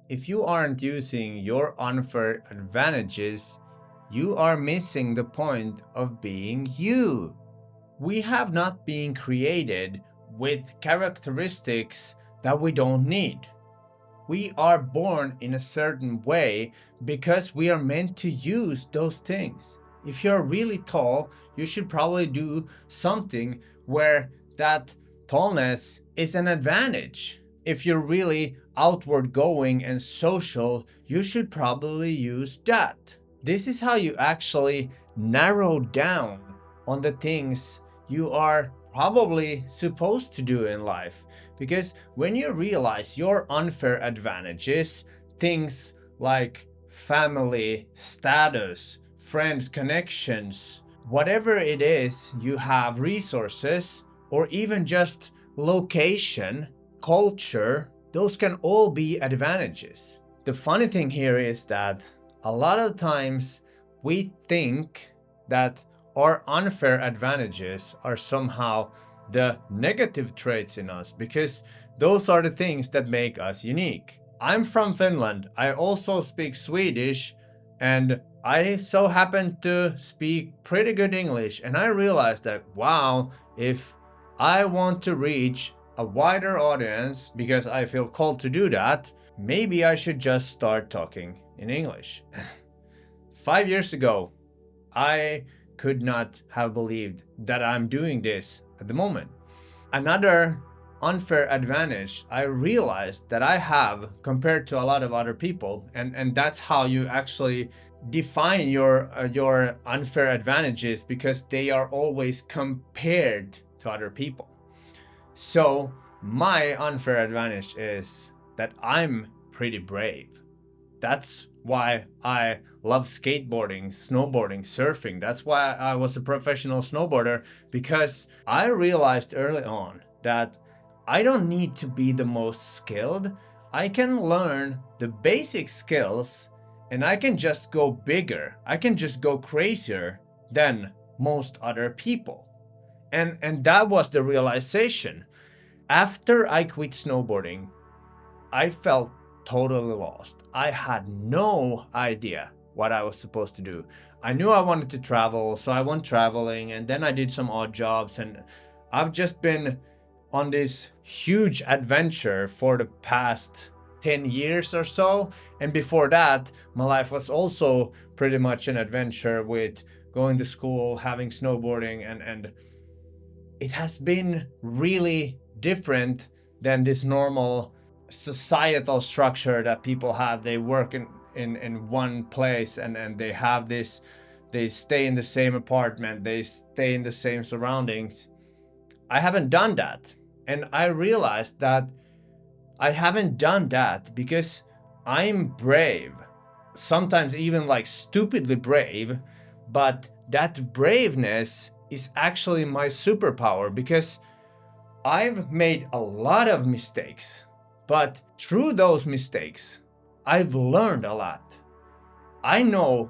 If you aren't using your unfair advantages, you are missing the point of being you. We have not been created with characteristics that we don't need. We are born in a certain way because we are meant to use those things. If you're really tall, you should probably do something where that tallness is an advantage. If you're really outward going and social, you should probably use that. This is how you actually narrow down on the things you are probably supposed to do in life. Because when you realize your unfair advantages, things like family, status, friends, connections, whatever it is, you have resources, or even just location, culture, those can all be advantages. The funny thing here is that a lot of times we think that our unfair advantages are somehow the negative traits in us because those are the things that make us unique. I'm from Finland. I also speak Swedish and I so happen to speak pretty good English, and I realized that wow, if I want to reach a wider audience because I feel called to do that, maybe I should just start talking in English. 5 years ago, I could not have believed that I'm doing this at the moment. Another unfair advantage I realized that I have compared to a lot of other people, and that's how you actually define your unfair advantages, because they are always compared to other people. So my unfair advantage is that I'm pretty brave. That's why I love skateboarding, snowboarding, surfing. That's why I was a professional snowboarder, because I realized early on that I don't need to be the most skilled. I can learn the basic skills and I can just go bigger. I can just go crazier than most other people. And that was the realization. After I quit snowboarding, I felt totally lost. I had no idea what I was supposed to do. I knew I wanted to travel, so I went traveling, and then I did some odd jobs, and I've just been on this huge adventure for the past 10 years or so. And before that, my life was also pretty much an adventure with going to school, having snowboarding, and it has been really different than this normal societal structure that people have. They work in one place, and they have this, they stay in the same apartment, they stay in the same surroundings. I haven't done that, and I realized that I haven't done that because I'm brave, sometimes even like stupidly brave, but that braveness is actually my superpower, because I've made a lot of mistakes, but through those mistakes, I've learned a lot. I know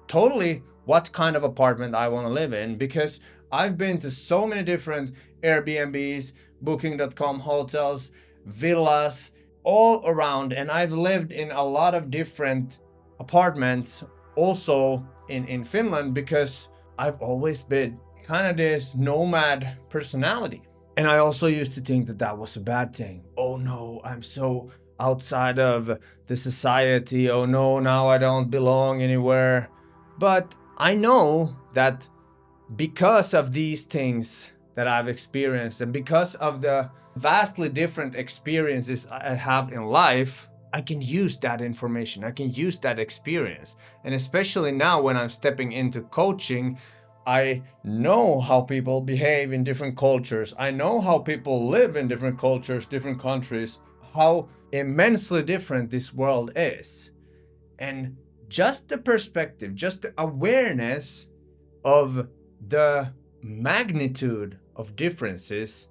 totally what kind of apartment I want to live in because I've been to so many different Airbnbs, booking.com hotels, villas, all around, and I've lived in a lot of different apartments also in Finland, because I've always been kind of this nomad personality. And I also used to think that that was a bad thing. Oh no, I'm so outside of the society. Oh no, now I don't belong anywhere. But I know that because of these things that I've experienced, and because of the vastly different experiences I have in life, I can use that information, I can use that experience. And especially now when I'm stepping into coaching, I know how people behave in different cultures. I know how people live in different cultures, different countries, how immensely different this world is. And just the perspective, just the awareness of the magnitude of differences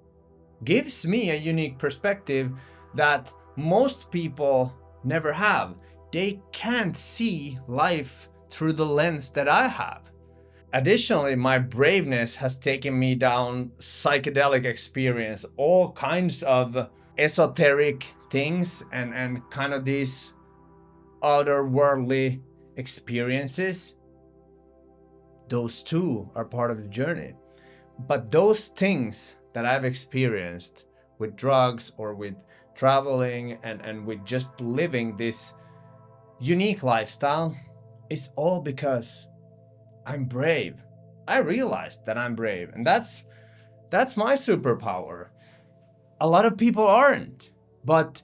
gives me a unique perspective that most people never have. They can't see life through the lens that I have. Additionally, my braveness has taken me down psychedelic experience, all kinds of esoteric things and kind of these otherworldly experiences, those too are part of the journey. But those things that I've experienced with drugs or with traveling and with just living this unique lifestyle is all because I'm brave. I realized that I'm brave, and that's my superpower. A lot of people aren't, but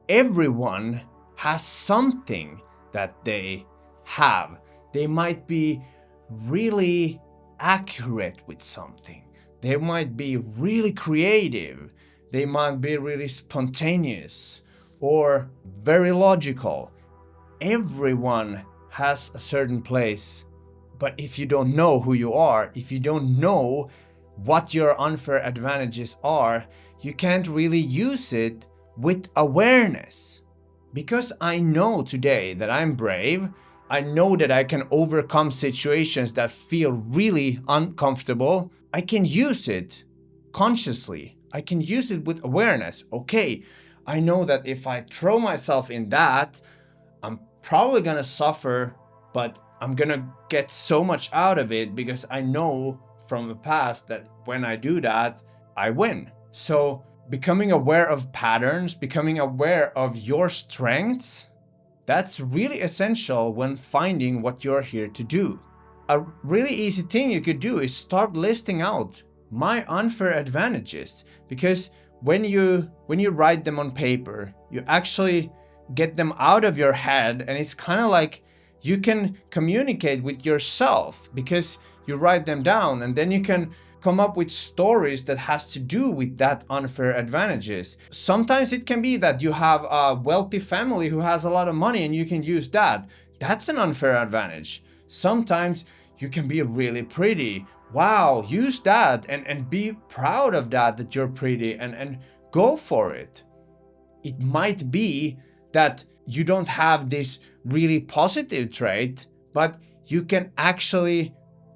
everyone has something that they have. They might be really accurate with something. They might be really creative. They might be really spontaneous or very logical. Everyone has a certain place. But if you don't know who you are, if you don't know what your unfair advantages are, you can't really use it with awareness. Because I know today that I'm brave, I know that I can overcome situations that feel really uncomfortable. I can use it consciously. I can use it with awareness. Okay, I know that if I throw myself in that, I'm probably gonna suffer, but I'm gonna get so much out of it because I know from the past that when I do that, I win. So becoming aware of patterns, becoming aware of your strengths, that's really essential when finding what you're here to do. A really easy thing you could do is start listing out my unfair advantages, because when you write them on paper, you actually get them out of your head, and it's kind of like you can communicate with yourself because you write them down, and then you can come up with stories that has to do with that unfair advantages. Sometimes it can be that you have a wealthy family who has a lot of money and you can use that. That's an unfair advantage. Sometimes you can be really pretty. Wow, use that and be proud of that you're pretty and go for it. It might be that you don't have this really positive trait, but you can actually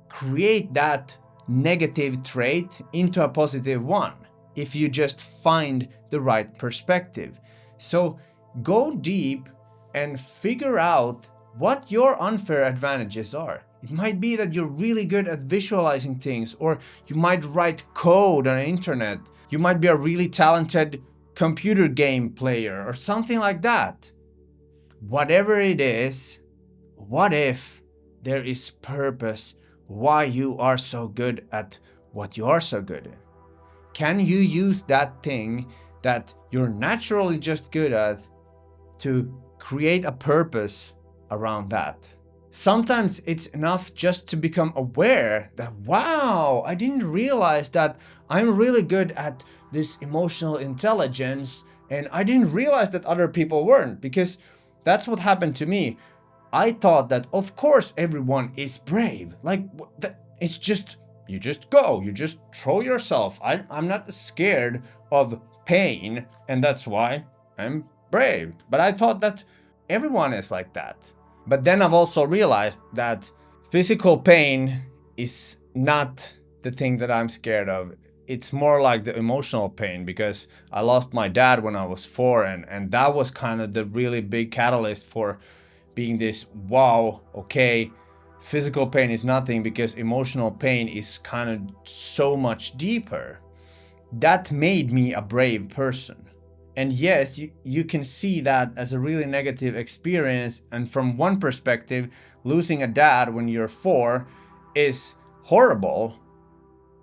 create that negative trait into a positive one if you just find the right perspective. So go deep and figure out what your unfair advantages are. It might be that you're really good at visualizing things, or you might write code on the internet. You might be a really talented computer game player or something like that. Whatever it is, what if there is purpose why you are so good at what you are so good at? Can you use that thing that you're naturally just good at to create a purpose around that? Sometimes it's enough just to become aware that, wow, I didn't realize that I'm really good at this emotional intelligence, and I didn't realize that other people weren't, because that's what happened to me. I thought that of course everyone is brave. Like it's just, you just go, you just throw yourself. I'm not scared of pain, and that's why I'm brave. But I thought that everyone is like that. But then I've also realized that physical pain is not the thing that I'm scared of. It's more like the emotional pain, because I lost my dad when I was 4, and that was kind of the really big catalyst for being this, wow, okay, physical pain is nothing because emotional pain is kind of so much deeper. That made me a brave person. And yes, you can see that as a really negative experience, and from one perspective, losing a dad when you're 4 is horrible.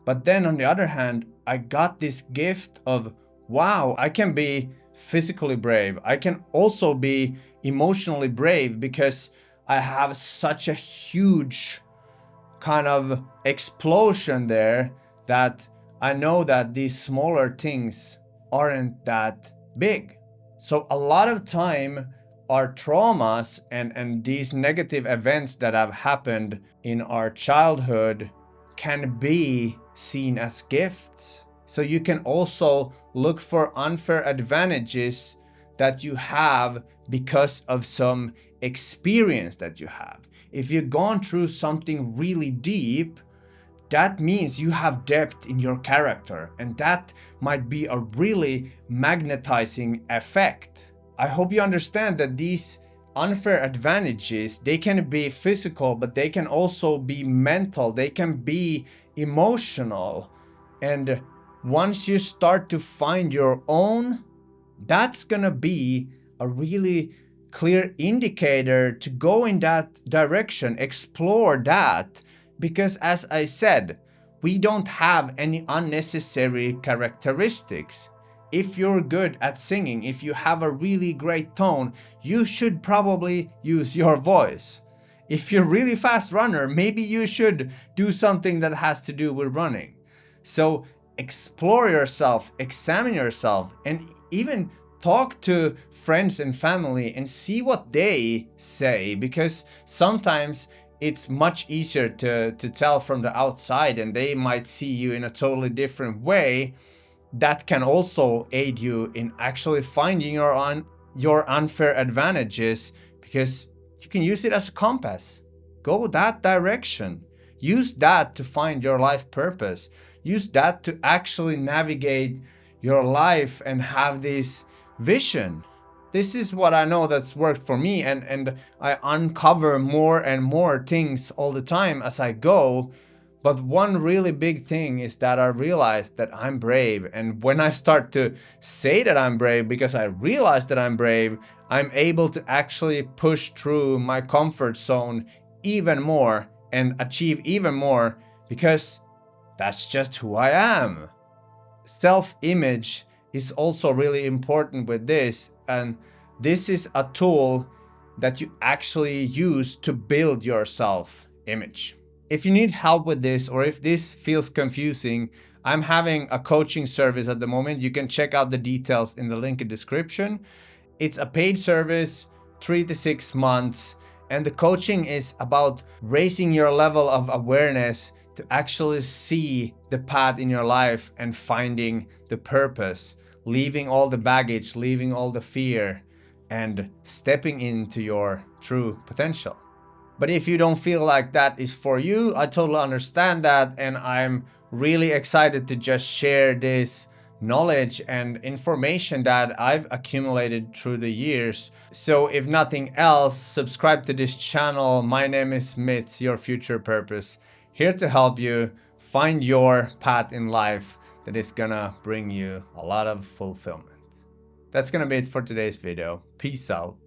But then on the other hand, I got this gift of, wow, I can be physically brave. I can also be emotionally brave because I have such a huge kind of explosion there that I know that these smaller things aren't that big. So a lot of time our traumas and these negative events that have happened in our childhood can be seen as gifts. So you can also look for unfair advantages that you have because of some experience that you have. If you've gone through something really deep, that means you have depth in your character, and that might be a really magnetizing effect. I hope you understand that these unfair advantages, they can be physical, but they can also be mental, they can be emotional. And once you start to find your own, that's gonna be a really clear indicator to go in that direction, explore that. Because as I said, we don't have any unnecessary characteristics. If you're good at singing, if you have a really great tone, you should probably use your voice. If you're a really fast runner, maybe you should do something that has to do with running. So explore yourself, examine yourself, and even talk to friends and family and see what they say, because sometimes it's much easier to tell from the outside and they might see you in a totally different way. That can also aid you in actually finding your unfair advantages, because you can use it as a compass. Go that direction. Use that to find your life purpose. Use that to actually navigate your life and have this vision. This is what I know that's worked for me, and I uncover more and more things all the time as I go. But one really big thing is that I realized that I'm brave, and when I start to say that I'm brave because I realize that I'm brave, I'm able to actually push through my comfort zone even more and achieve even more, because that's just who I am. Self-image is also really important with this, and this is a tool that you actually use to build your self-image. If you need help with this, or if this feels confusing, I'm having a coaching service at the moment. You can check out the details in the link in description. It's a paid service, 3 to 6 months, and the coaching is about raising your level of awareness to actually see the path in your life and finding the purpose, leaving all the baggage, leaving all the fear, and stepping into your true potential. But if you don't feel like that is for you, I totally understand that, and I'm really excited to just share this knowledge and information that I've accumulated through the years. So if nothing else, subscribe to this channel. My name is Mitz, your future purpose, here to help you find your path in life that is gonna bring you a lot of fulfillment. That's gonna be it for today's video. Peace out.